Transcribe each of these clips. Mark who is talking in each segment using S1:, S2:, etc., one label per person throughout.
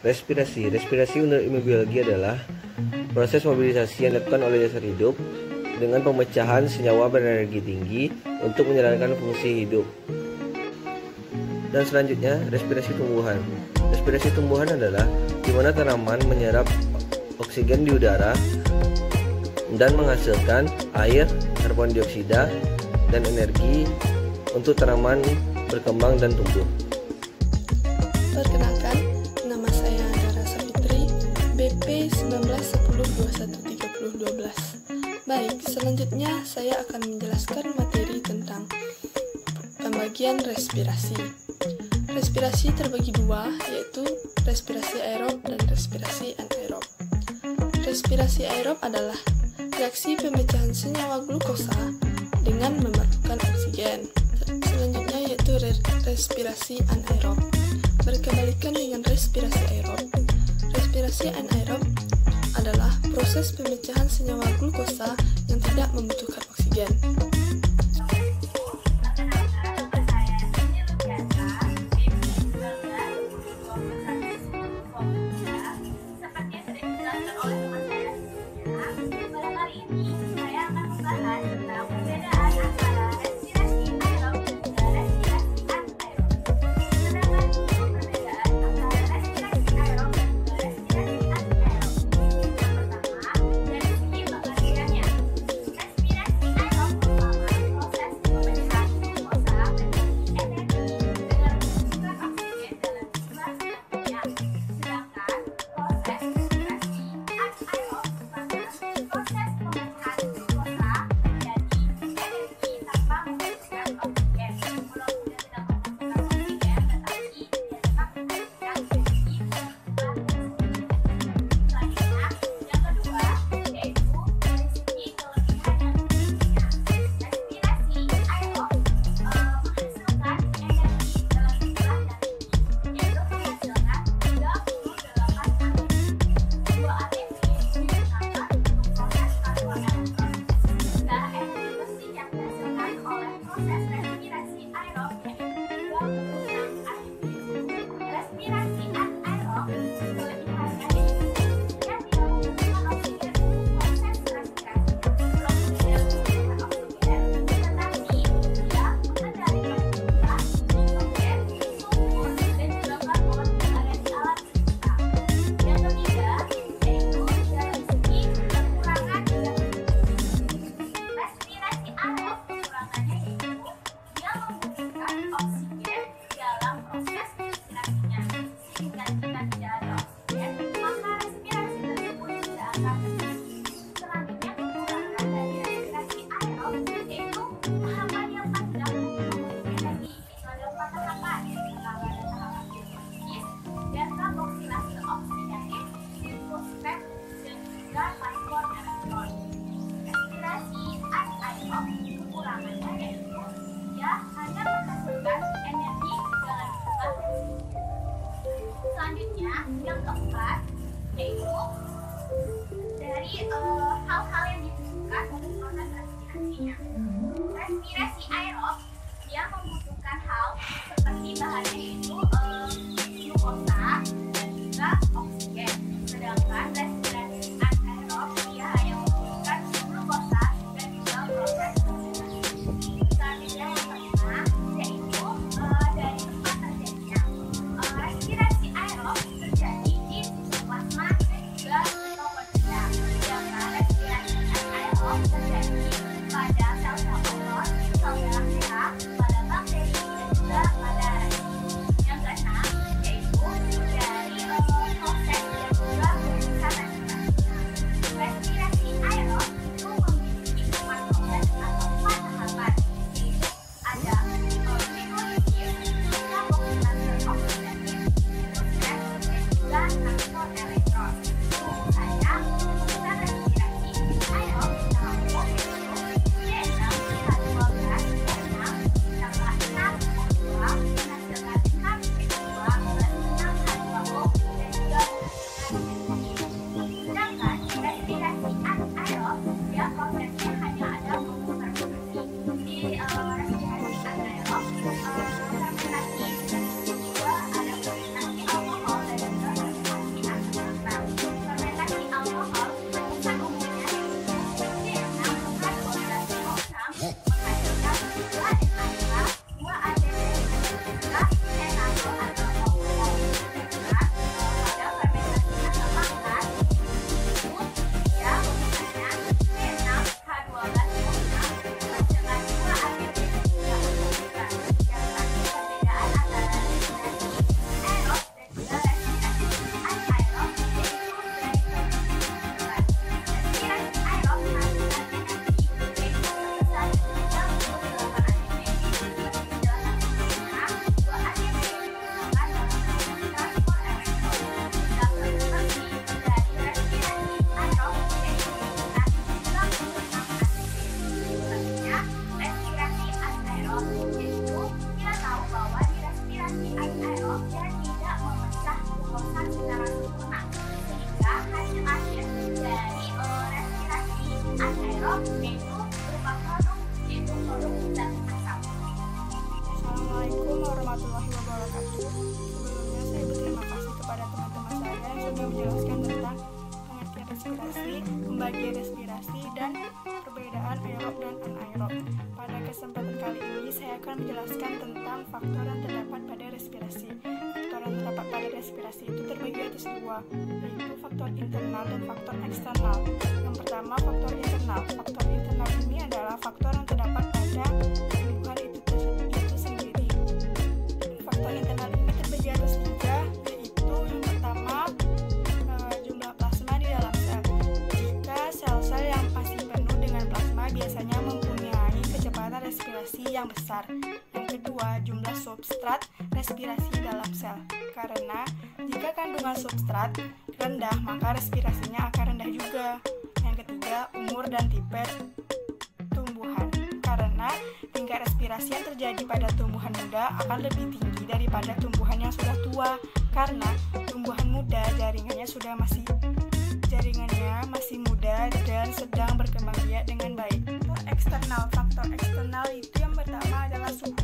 S1: Respirasi. Respirasi menurut ilmu biologi adalah proses mobilisasi yang dilakukan oleh dasar hidup dengan pemecahan senyawa berenergi tinggi untuk menjalankan fungsi hidup. Dan selanjutnya, respirasi tumbuhan. Respirasi tumbuhan adalah di mana tanaman menyerap oksigen di udara dan menghasilkan air, karbon dioksida, dan energi untuk tanaman berkembang dan tumbuh.
S2: Perkenalkan, nama saya Dara Savitri, BP 1910213012. Baik, selanjutnya saya akan menjelaskan materi tentang pembagian respirasi. Respirasi terbagi dua, yaitu respirasi aerob dan respirasi anaerob. Respirasi aerob adalah reaksi pemecahan senyawa glukosa dengan memerlukan oksigen. Selanjutnya yaitu respirasi anaerob. Berkebalikan dengan respirasi aerob. Respirasi anaerob adalah proses pemecahan senyawa glukosa yang tidak membutuhkan oksigen.
S3: Selanjutnya, yang keempat, yaitu dari hal-hal yang dibutuhkan untuk proses respirasinya. Respirasi aerob, dia membutuhkan hal seperti bahannya itu glukosa dan juga oksigen. Sedangkan respirasi anaerob, dia hanya membutuhkan glukosa dan juga proses oksigenasi. Selanjutnya yang kelima, yaitu dari tempat terjadinya. Respirasi aerob terjadi di plasma dan juga sitoplazma. Sedangkan
S2: energi respirasi dan perbedaan aerob dan anaerob. Pada kesempatan kali ini saya akan menjelaskan tentang faktor yang terdapat pada respirasi. Faktor yang terdapat pada respirasi itu terbagi atas dua, yaitu faktor internal dan faktor eksternal. Yang pertama, faktor internal. Faktor internal ini adalah faktor yang terdapat pada tumbuhan itu sendiri. Faktor internal ini terbagi atas tiga, yaitu yang pertama, jumlah plasma di dalam sel. Jika sel-sel yang masih penuh dengan plasma biasanya mempunyai kecepatan respirasi yang besar. Yang kedua, jumlah substrat respirasi dalam sel. Karena jika kandungan substrat rendah, maka respirasinya akan rendah juga. Yang ketiga, umur dan tipe tumbuhan. Karena tingkat respirasi yang terjadi pada tumbuhan muda akan lebih tinggi daripada tumbuhan yang sudah tua. Karena tumbuhan muda jaringannya masih muda dan sedang berkembang biak dengan baik. Faktor eksternal itu yang pertama adalah suhu.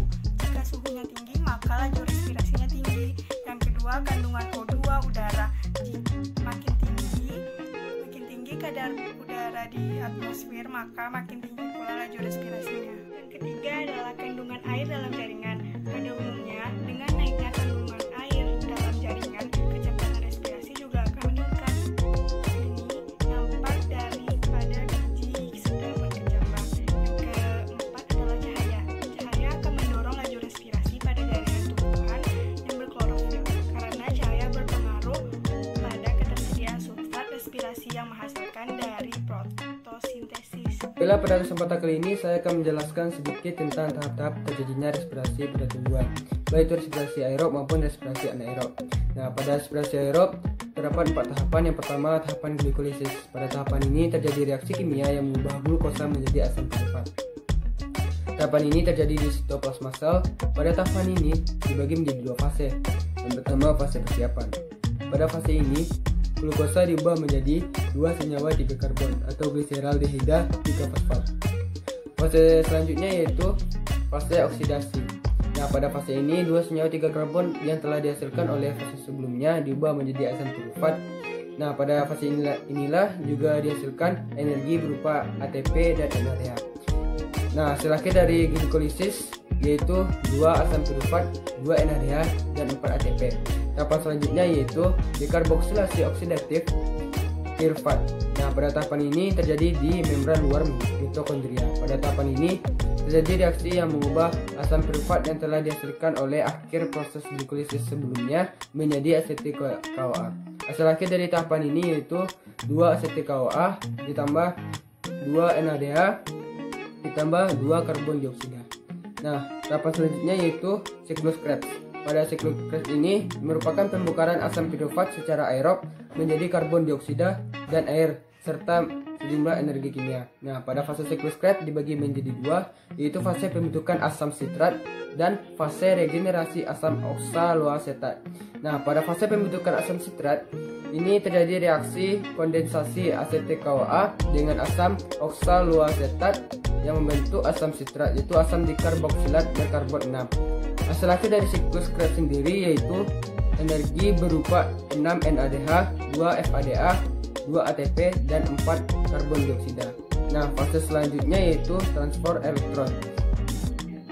S2: Jika suhunya tinggi, maka laju respirasinya tinggi. Yang kedua, kandungan O2 udara. Makin tinggi kadar udara di atmosfer, maka makin tinggi pula laju respirasinya. Yang ketiga adalah kandungan air dalam jaringan. Pada umumnya, dengan naiknya kandungan air dalam jaringan, kecepatan respirasi juga akan meningkat. Ini nampak daripada biji sedang berkecambah. Yang keempat adalah cahaya. Cahaya akan mendorong laju respirasi pada jaringan tumbuhan yang berklorofil, karena cahaya berpengaruh pada ketersediaan substrat respirasi yang menghasilkan dari fotosintesis.
S4: Bila pada kesempatan kali ini saya akan menjelaskan sedikit tentang tahap-tahap terjadinya respirasi pada tumbuhan, baik itu respirasi aerob maupun respirasi anaerob. Nah, pada respirasi aerob terdapat 4 tahapan. Yang pertama, tahapan glikolisis. Pada tahapan ini terjadi reaksi kimia yang mengubah glukosa menjadi asam pirufat. Tahapan ini terjadi di sitoplasma sel. Pada tahapan ini dibagi menjadi 2 fase. Yang pertama, fase persiapan. Pada fase ini glukosa diubah menjadi 2 senyawa 3 karbon atau gliseraldehida 3 fosfat. Fase selanjutnya yaitu fase oksidasi. Nah, pada fase ini 2 senyawa 3 karbon yang telah dihasilkan oleh fase sebelumnya diubah menjadi asam pirufat. Nah, pada fase inilah juga dihasilkan energi berupa ATP dan NADH. Nah, hasil akhir dari glikolisis yaitu 2 asam pirufat, 2 NADH, dan 4 ATP. Tahapan selanjutnya yaitu dekarboksilasi oksidatif pirufat. Nah, pada tahapan ini terjadi di membran luar mitokondria. Pada tahapan ini terjadi reaksi yang mengubah asam pirufat yang telah dihasilkan oleh akhir proses glikolisis sebelumnya menjadi asetil-CoA. Hasil akhir dari tahapan ini yaitu 2 asetil-CoA ditambah 2 NADH ditambah 2 karbon dioksida. Nah, tahapan selanjutnya yaitu siklus Krebs. Pada siklus Krebs ini merupakan pembongkaran asam pirufat secara aerob menjadi karbon dioksida dan air serta sejumlah energi kimia. Nah, pada fase siklus Krebs dibagi menjadi 2, yaitu fase pembentukan asam sitrat dan fase regenerasi asam oksaloasetat. Nah, pada fase pembentukan asam sitrat ini terjadi reaksi kondensasi asetil-CoA dengan asam oksaloasetat yang membentuk asam sitrat, yaitu asam dikarboksilat berkarbon 6. Hasil akhir dari siklus Krebs sendiri yaitu energi berupa 6 NADH, 2 FADA, 2 ATP, dan 4 karbon dioksida. Nah, fase selanjutnya yaitu transfer elektron.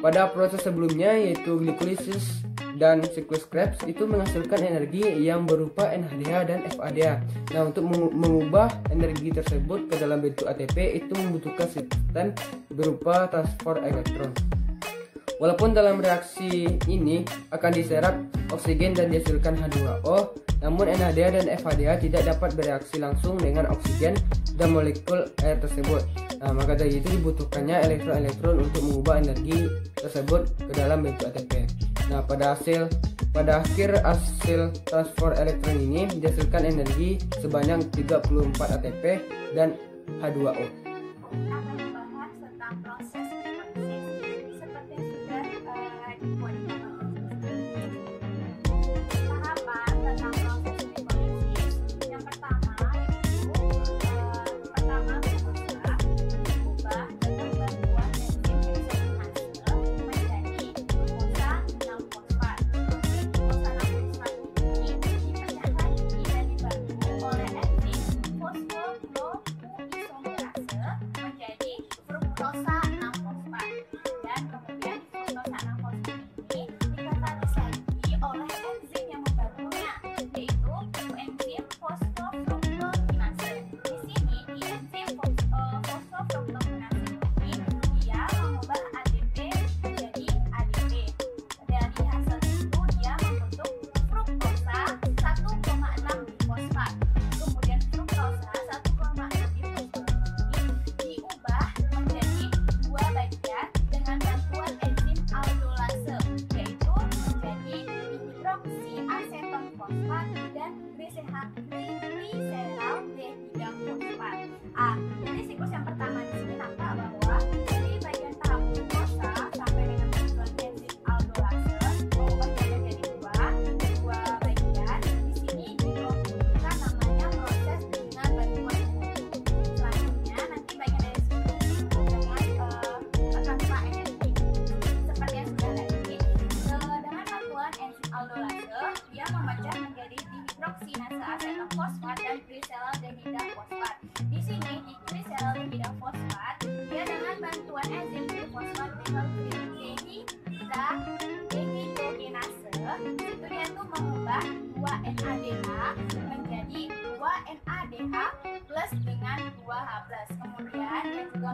S4: Pada proses sebelumnya yaitu glikolisis dan siklus Krebs itu menghasilkan energi yang berupa NADH dan FADA. Nah, untuk mengubah energi tersebut ke dalam bentuk ATP itu membutuhkan sistem berupa transfer elektron. Walaupun dalam reaksi ini akan diserap oksigen dan dihasilkan H2O, namun NADH dan FADA tidak dapat bereaksi langsung dengan oksigen dan molekul air tersebut. Nah, maka dari itu dibutuhkannya elektron-elektron untuk mengubah energi tersebut ke dalam bentuk ATP. Nah, pada akhir hasil transfer elektron ini dihasilkan energi sebanyak 34 ATP dan H2O.
S3: Akan membahas tentang proses glikolisis seperti sudah dibuat di tahapan tentang proses glikolisis. Yang pertama yaitu glukosa diubah dengan bantuan enzim heksakinase menjadi glukosa 6-fosfat. Glukosa 6-fosfat ini dipecahkan dan dibantu oleh enzim fosfoglucoisomerase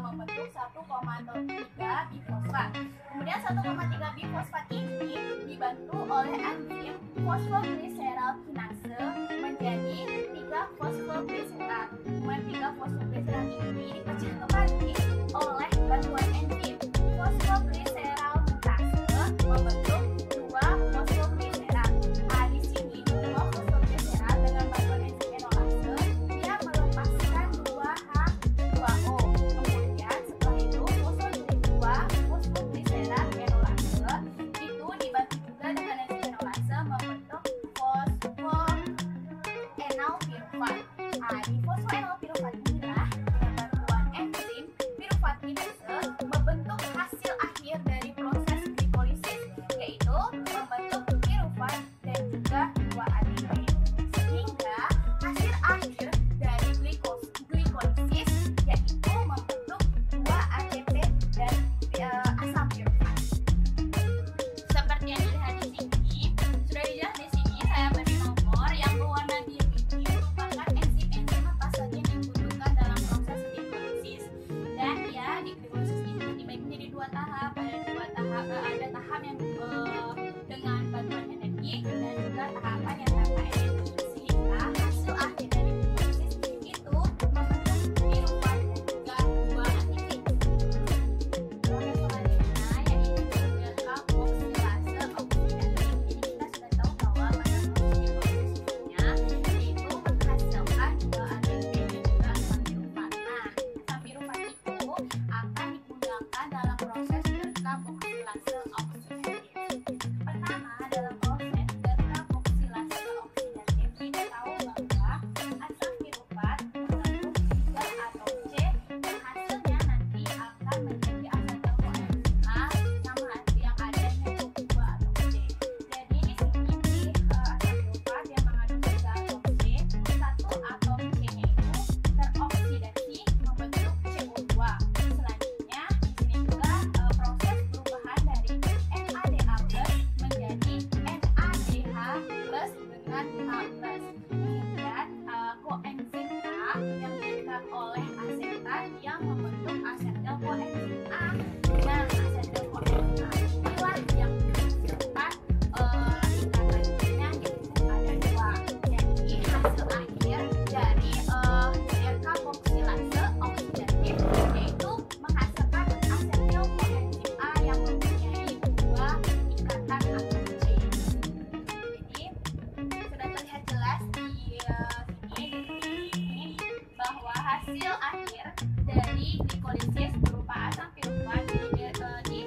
S3: membentuk 1,3 bifosfat. Kemudian 1,3 bifosfat ini dibantu oleh enzim fosfogliserol kinase menjadi 3 fosfogliserat. Kemudian 3 fosfogliserat ini dipecah kembali oleh bantuan enzim fosfogliserol kinase membentuk 2 fosfogliserat. Di sini 2 fosfogliserat dengan bantuan enzim enolase dia melepaskan 2H2O. Kemudian setelah itu 2 fosfogliserat enolase itu dibantu juga dengan enzim enolase membentuk fosfoenol pirufat. Di fosfoenol pirufat inilah dengan bantuan enzim pirufat kinase membentuk hasil akhir dari proses glikolisis, yaitu membentuk pirufat dan juga 2-ADP. Sehingga hasil akhir dari glikolisis yaitu membentuk 2-ATP dan asam pirufat. Seperti yang dilihat di sini, sudah dijelas di sini saya beri nomor yang berwarna biru ini merupakan enzim-enzim apa saja yang dibutuhkan dalam proses glikolisis. Dan ya, di glikolisis ini dibagi menjadi 2 tahap. Ada tahap yang dengan bantuan energi dan juga tahapan yang tanpa energi. Sehingga hasil akhir dari glikolisis itu membentuk pirufat dan juga 2-ATP. Proses selanjutnya yaitu dekarboksilase oksidatif. Jadi kita sudah tahu bahwa pada proses glikolisis sebelumnya itu menghasilkan 2-ATP dan juga asam pirufat. Nah, asam pirufat itu akan digunakan dalam proses dekarboksilase oksidatif. Pertama, dalam proses dekarboksilase oksidatif kita tahu bahwa asam pirufat mengandung 3 atom C dan hasilnya nanti akan menjadi asetil koenzim A yang adanya 2 atom C. Jadi di sini asam pirufat yang mengandung 3 atom C, 1 atom C-nya itu teroksidasi membentuk CO2. Selanjutnya di sini juga proses perubahan dari NADH+ menjadi NADH+ dengan H+. Kemudian koenzim A yang diikat oleh asetat yang membentuk asetil koenzim A. Nah, asetil koenzim A inilah yang menghasilkan ikatan C-nya yaitu ada 2. Jadi hasil akhir dari dekarboksilase oksidatif yaitu menghasilkan asetil koenzim A yang mempunyai 2 ikatan atom C. Jadi sudah terlihat jelas di sini bahwa hasil akhir dari glikolisis berupa asam pirufat di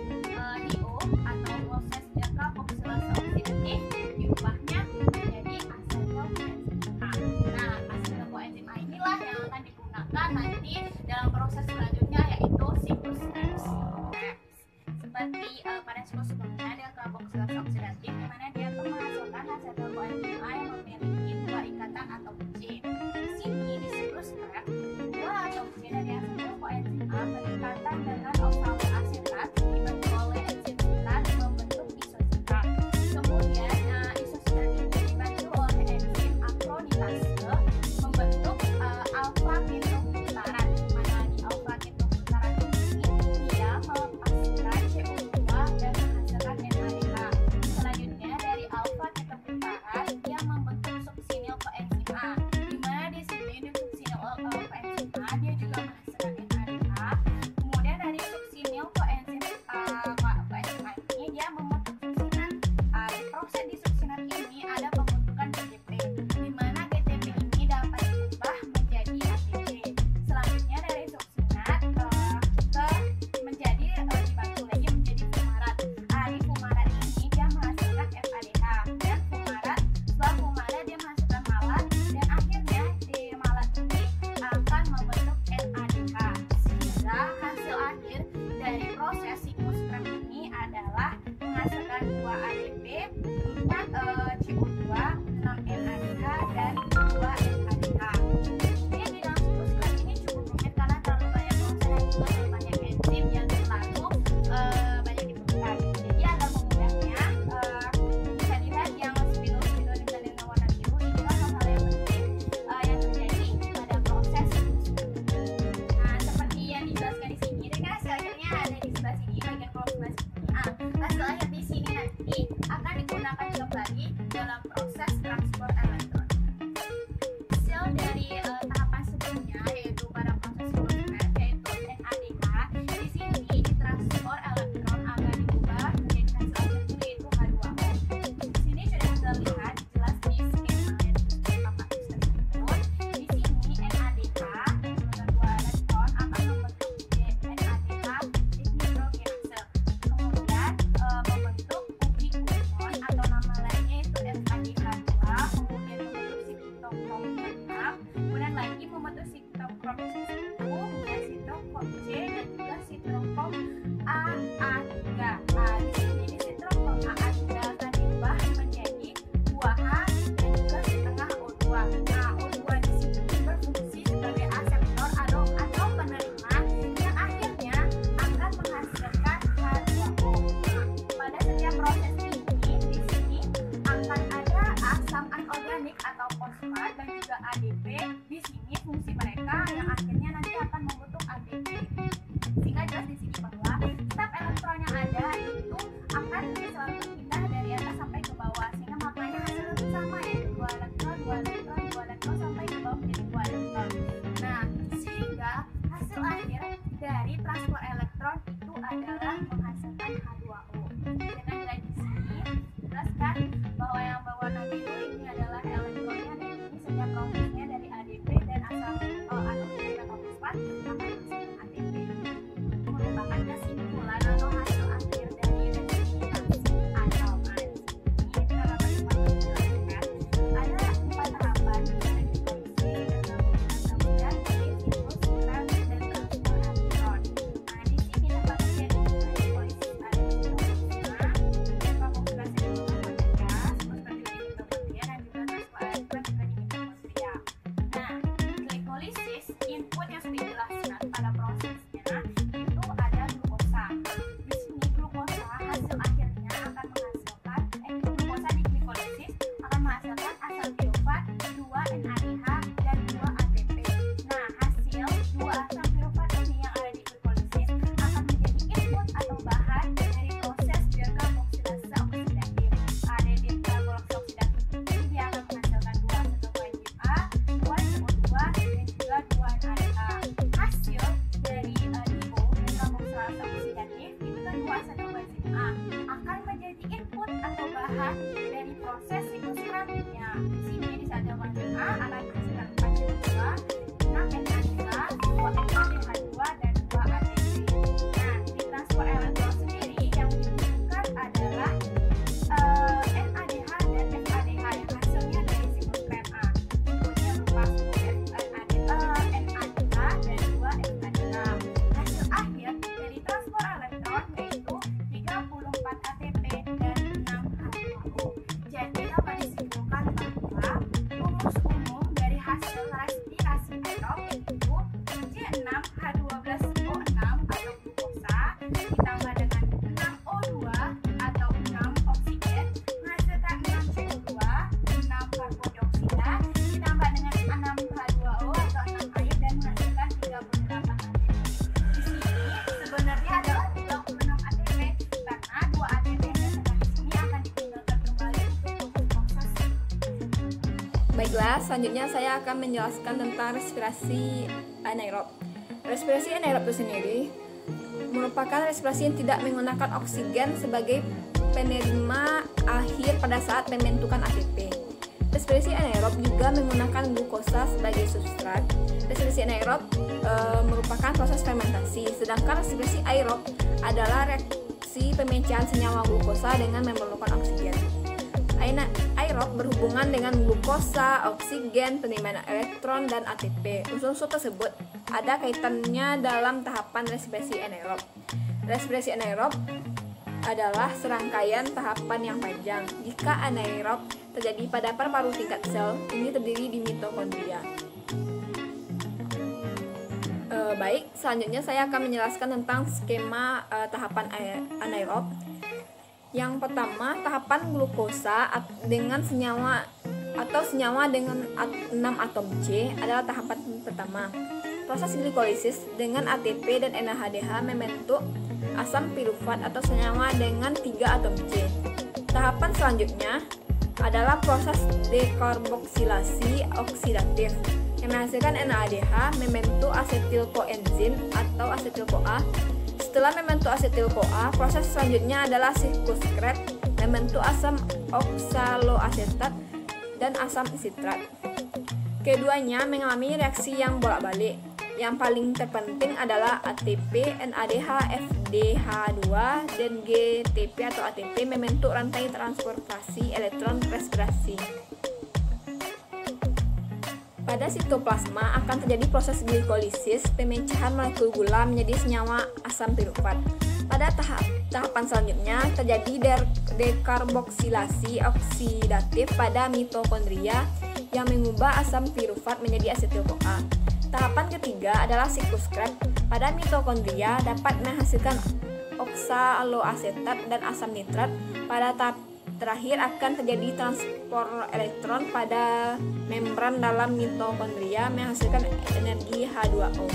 S3: DO atau proses dekarboksilase oksidatif diubahnya menjadi asetil koenzim A. Nah, asetil koenzim A inilah yang akan digunakan nanti dalam proses selanjutnya yaitu siklus Krebs. Seperti pada siklus sebelumnya dekarboksilase oksidatif di mana dia akan menghasilkan asetil koenzim A yang memiliki 2 ikatan atom C. Di sini di siklus Krebs 2 atom C dari asetil koenzim A berikatan dengan oksaloasetat dibantu oleh enzim sitrat membentuk isositrat. Kemudian isositrat ini dibantu oleh enzim akronitase membentuk alfa ketoglutarate. Mana di alfa ketoglutarate ini dia melepaskan CO2 dan menghasilkan juga ADP. Di sini fungsi mereka yang akhirnya nanti akan membentuk ADP. Sehingga jelas di sini bahwa setiap elektron yang ada itu akan selalu berpindah dari atas sampai ke bawah, sehingga maknanya hasilnya itu sama, yaitu 2 elektron, 2 elektron, 2 elektron sampai ke bawah menjadi 2 elektron. Nah, sehingga hasil akhir dari transfer elektron itu adalah menghasilkan H2O. Dengan nilai di sini jelaskan bahwa yang berwarna biru ini adalah elektronnya, dan ini setiap prosesnya dari ADP dan asam atom dari fosfat akan menghasilkan ATP. Merupakan kesimpulan atau hasil akhir dari reaksi atau ini terdapat 4 penjelasan. Ada 4 tahapan dari glikolisis, kemudian siklus dan transfer elektron. Nah, di sini tempat terjadi glikolisis ada karboksilasi di mitokondria, fosfatida di mitokondria, dan juga transfer elektron juga di mitokondria. Nah, glikolisis input yang sudah dijelaskan pada prosesnya itu ada glukosa. Di sini glukosa hasil akhirnya akan menghasilkan glukosa di glikolisis akan menghasilkan asam pirufat, 2 NADH dan 2 ATP. Nah, hasil 2 asam pirufat ini yang ada di glikolisis akan menjadi input atau bahan dari proses dekarboksilase oksidatif. Di dekarboksilase oksidatif ini dia akan menghasilkan 2 asetokoenzim A, 2 CO2 dan juga 2 NADH. Hasil dari DO dekarboksilase oksidatif itu kan 2 asetokoenzim A akan menjadi input atau bahan dari proses siklus selanjutnya. Di sini di asetokoenzim A akan menghasilkan 4 CO2, 6 NADH, 2 NADH2 dan 2 ATP. Nah, di transfer elektron sendiri yang dibutuhkan adalah NADH dan FADH yang hasilnya dari siklus krem A. Inputnya berupa 10 NADH dan 2 FADH. Hasil akhir dari transfer elektron yaitu 34 ATP dan 6 H2O. Jadi dapat disimpulkan bahwa rumus umum dari hasil respirasi aerob yaitu C6H12O6 atau glukosa ditambah dengan 6O2 atau 6 oksigen menghasilkan 6 CO2, 6 karbon dioksida ditambah dengan 6 H2O atau 6 air dan menghasilkan 38 ATP. Di sini sebenarnya adalah 36 ATP karena 2 ATP yang terdapat di sini akan ditinggalkan kembali untuk proses.
S2: Baiklah, selanjutnya saya akan menjelaskan tentang respirasi anaerob. Respirasi anaerob itu sendiri merupakan respirasi yang tidak menggunakan oksigen sebagai penerima akhir pada saat pembentukan ATP. Respirasi anaerob juga menggunakan glukosa sebagai substrat. Respirasi anaerob merupakan proses fermentasi, sedangkan respirasi aerob adalah reaksi pemecahan senyawa glukosa dengan memerlukan oksigen. Aerob berhubungan dengan glukosa, oksigen, penerimaan elektron, dan ATP. Unsur-unsur tersebut ada kaitannya dalam tahapan respirasi anaerob. Respirasi anaerob adalah serangkaian tahapan yang panjang. Jika anaerob terjadi pada paru-paru tingkat sel, ini terdiri di mitokondria. Baik, selanjutnya saya akan menjelaskan tentang skema tahapan anaerob. Yang pertama, tahapan glukosa dengan senyawa dengan 6 atom C adalah tahapan pertama. Proses glikolisis dengan ATP dan NADH membentuk asam pirufat atau senyawa dengan 3 atom C. Tahapan selanjutnya adalah proses dekarboksilasi oksidatif yang menghasilkan NADH membentuk asetil-koenzim atau asetil-CoA. Setelah membentuk asetil-CoA, proses selanjutnya adalah siklus Krebs membentuk asam oksaloasetat dan asam sitrat. Keduanya mengalami reaksi yang bolak-balik. Yang paling terpenting adalah ATP, NADH, FDH2, dan GTP atau ATP membentuk rantai transportasi elektron respirasi. Pada sitoplasma akan terjadi proses glikolisis, pemecahan molekul gula menjadi senyawa asam pirufat. Pada tahapan selanjutnya terjadi dekarboksilasi oksidatif pada mitokondria yang mengubah asam pirufat menjadi asetil-CoA. Tahapan ketiga adalah siklus Krebs. Pada mitokondria dapat menghasilkan oksaloasetat dan asam nitrat. Pada tahap
S5: terakhir akan terjadi transport elektron pada membran dalam mitokondria menghasilkan energi H2O.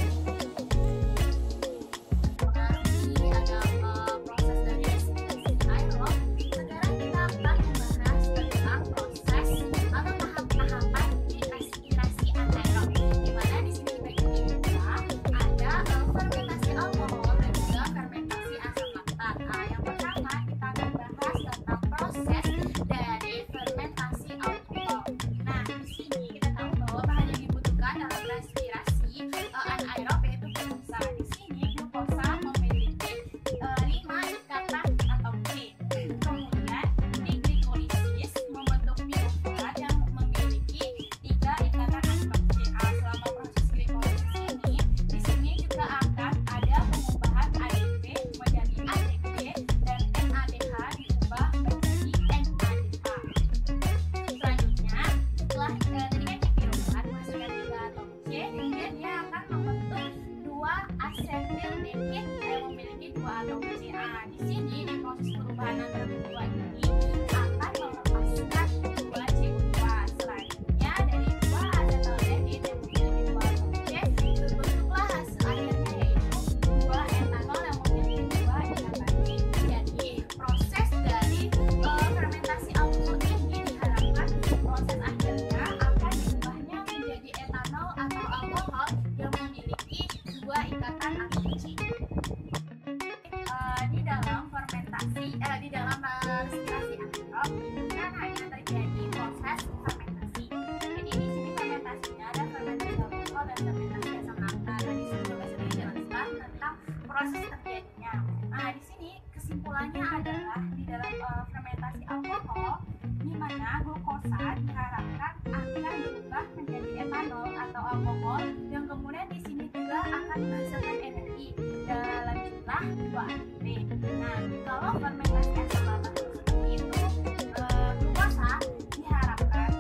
S3: Di sini di proses perubahan antara kedua ini akan melepaskan 2 CO2. Selanjutnya dari 2 asetaldehyid yang memiliki 2 atom C terbentuklah hasil akhirnya yaitu 2 etanol yang memiliki 2 ikatan C. Jadi proses dari fermentasi alkohol ini diharapkan proses akhirnya akan diubahnya menjadi etanol atau alkohol yang memiliki 2 ikatan atom C. Di dalam respirasi anaerob kan hanya terjadi proses fermentasi. Jadi di sini fermentasinya ada fermentasi alkohol dan fermentasi asam lambda. Nah, di sini juga sudah dijelaskan tentang proses terjadinya. Nah, di sini kesimpulannya adalah di dalam fermentasi alkohol di mana glukosa diharapkan akan berubah menjadi etanol atau alkohol yang kemudian di sini juga akan menghasilkan energi dalam jumlah 2 ATP. Nah, kalau fermentasi asam lambda seperti itu, glukosa diharapkan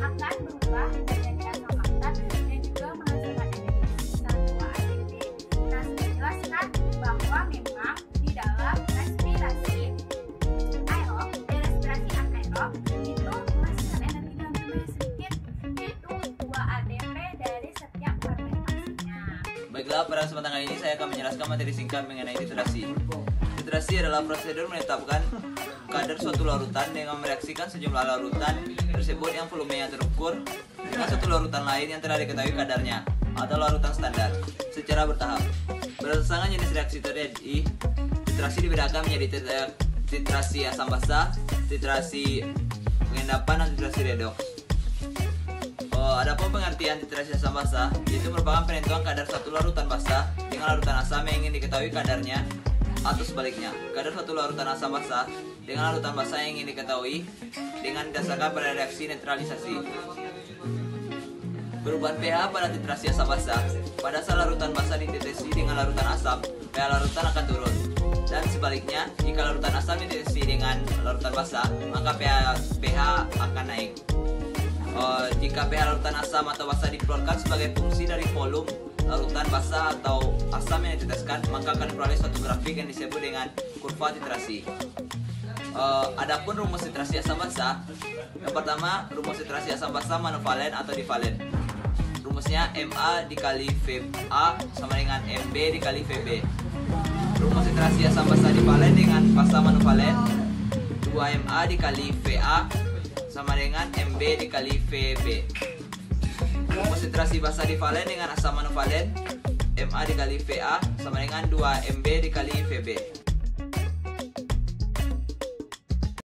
S3: akan berubah menjadi asam laktat dan juga menghasilkan energi sebesar 2 ATP. Nah, sudah jelaskan bahwa memang di dalam respirasi aerob dan respirasi anaerob itu menghasilkan energi dalam jumlah sedikit, yaitu 2 ATP dari setiap fermentasinya.
S6: Baiklah, pada kesempatan kali ini saya akan menjelaskan materi singkat mengenai titrasi. Titrasi adalah prosedur menetapkan kadar suatu larutan dengan mereaksikan sejumlah larutan tersebut yang volumenya terukur dengan satu larutan lain yang telah diketahui kadarnya atau larutan standar secara bertahap. Berdasarkan jenis reaksi terjadi, titrasi dibedakan menjadi titrasi asam basa, titrasi pengendapan, dan titrasi redoks. Adapun pengertian titrasi asam basa, itu merupakan penentuan kadar satu larutan basa dengan larutan asam yang ingin diketahui kadarnya, atau sebaliknya, kadar suatu larutan asam basa dengan larutan basa yang ingin diketahui dengan didasarkan pada reaksi neutralisasi. Perubahan pH pada titrasi asam basa, pada saat larutan basa diteteksi dengan larutan asam, pH larutan akan turun. Dan sebaliknya, jika larutan asam diteteksi dengan larutan basa, maka pH akan naik. Jika pH larutan asam atau basa dikeluarkan sebagai fungsi dari volume larutan basa atau asam yang diteteskan, maka akan diperoleh suatu grafik yang disebut dengan kurva titrasi. Adapun rumus titrasi asam basa, yang pertama rumus titrasi asam basa monovalen atau divalen. Rumusnya Ma dikali Va sama dengan Mb dikali Vb. Rumus titrasi asam basa divalen dengan basa monovalen, 2Ma dikali Va sama dengan Mb dikali Vb. Rumus titrasi basa divalen dengan asam monovalen, Ma dikali Va sama dengan 2Mb dikali Vb.